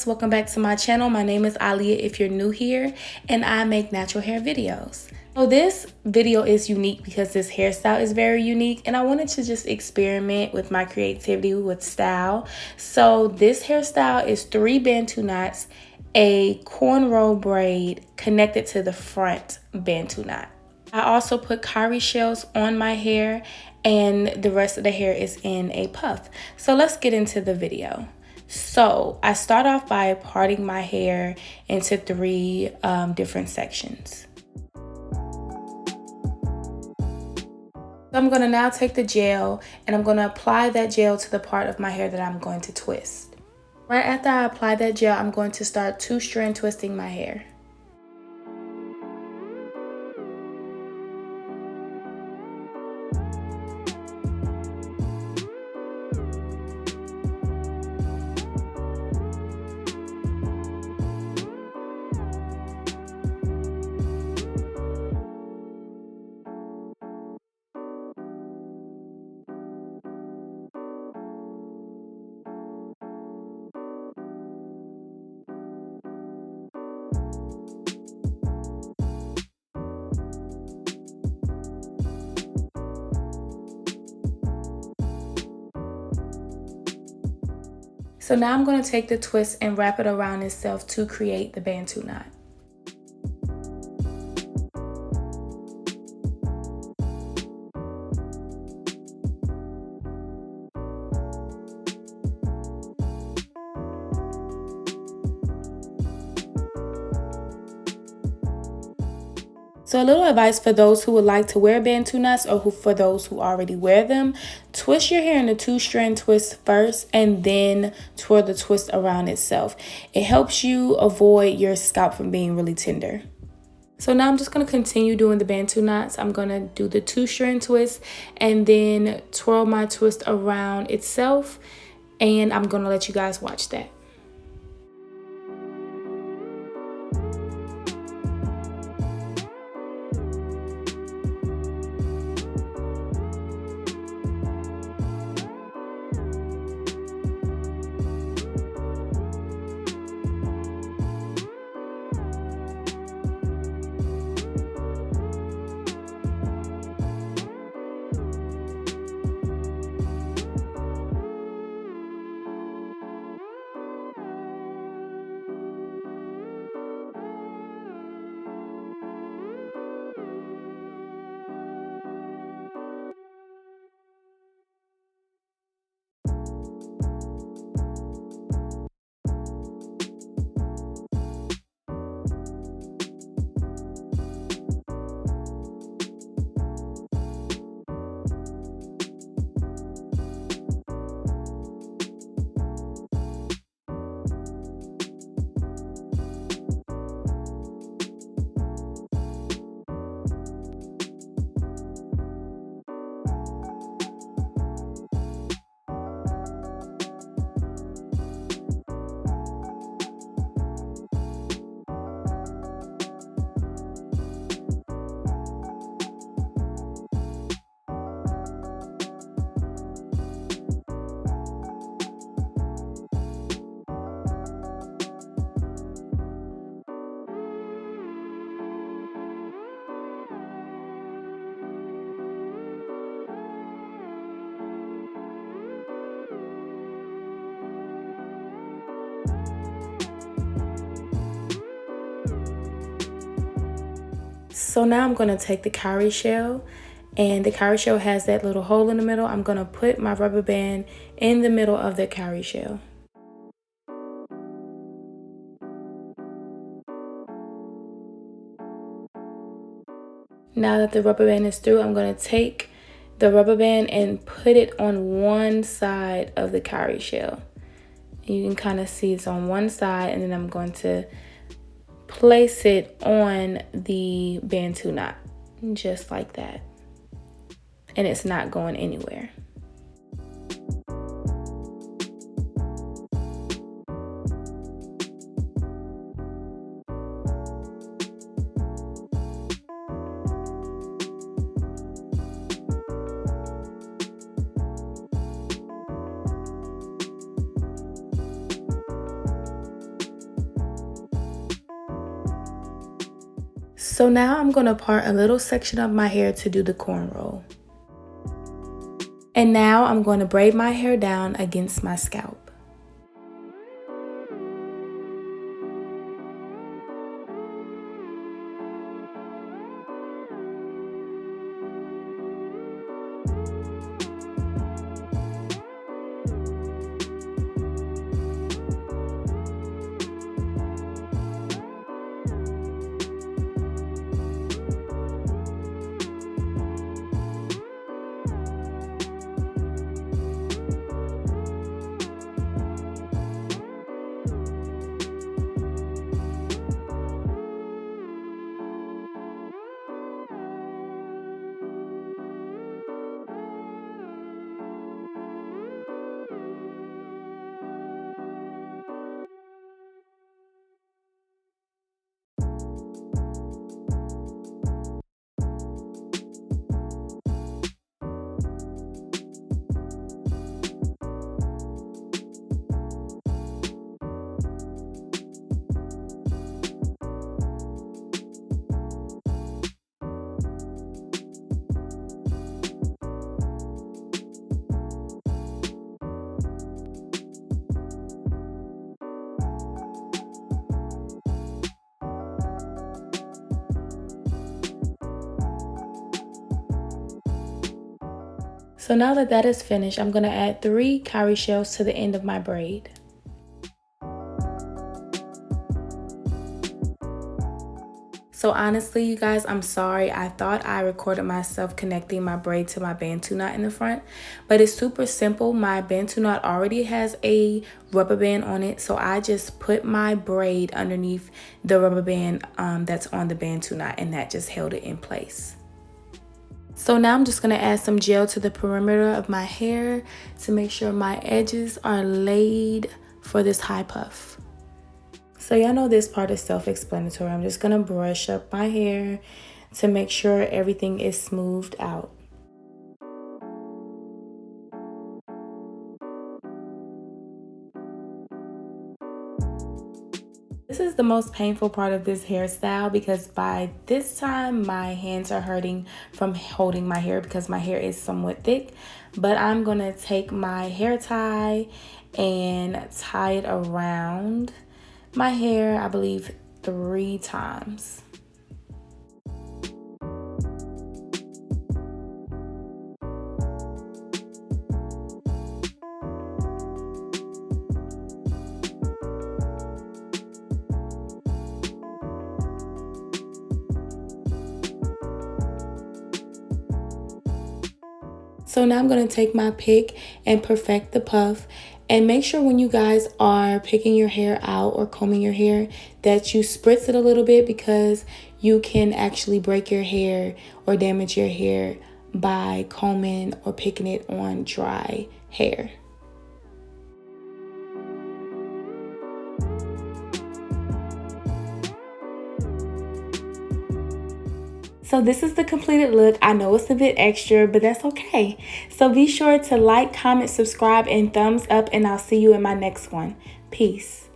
loves, welcome back to my channel. My name is Alia if you're new here, and I make natural hair videos. So this video is unique because this hairstyle is very unique, and I wanted to just experiment with my creativity with style. So this hairstyle is 3 bantu knots, a cornrow braid connected to the front bantu knot. I also put cowrie shells on my hair, and the rest of the hair is in a puff. So let's get into the video. So I start off by parting my hair into 3 different sections. So I'm going to now take the gel and I'm going to apply that gel to the part of my hair that I'm going to twist. Right after I apply that gel, I'm going to start 2-strand twisting my hair. So now I'm going to take the twist and wrap it around itself to create the bantu knot. So a little advice for those who would like to wear bantu knots or for those who already wear them: twist your hair in a 2-strand twist first and then twirl the twist around itself. It helps you avoid your scalp from being really tender. So now I'm just going to continue doing the bantu knots. I'm going to do the 2-strand twist and then twirl my twist around itself, and I'm going to let you guys watch that. So now I'm going to take the cowrie shell, and the cowrie shell has that little hole in the middle. I'm going to put my rubber band in the middle of the cowrie shell. Now that the rubber band is through, I'm going to take the rubber band and put it on one side of the cowrie shell. You can kind of see it's on one side, and then I'm going to place it on the bantu knot, just like that. And it's not going anywhere. So now I'm going to part a little section of my hair to do the cornrow. And now I'm going to braid my hair down against my scalp. So now that that is finished, I'm going to add 3 cowrie shells to the end of my braid. So honestly, you guys, I'm sorry. I thought I recorded myself connecting my braid to my bantu knot in the front, but it's super simple. My bantu knot already has a rubber band on it, so I just put my braid underneath the rubber band that's on the bantu knot, and that just held it in place. So now I'm just going to add some gel to the perimeter of my hair to make sure my edges are laid for this high puff. So y'all know this part is self-explanatory. I'm just going to brush up my hair to make sure everything is smoothed out. This is the most painful part of this hairstyle because by this time my hands are hurting from holding my hair because my hair is somewhat thick. But I'm going to take my hair tie and tie it around my hair, I believe 3 times. So now I'm going to take my pick and perfect the puff. And make sure when you guys are picking your hair out or combing your hair that you spritz it a little bit, because you can actually break your hair or damage your hair by combing or picking it on dry hair. So this is the completed look. I know it's a bit extra, but that's okay. So be sure to like, comment, subscribe, and thumbs up, and I'll see you in my next one. Peace.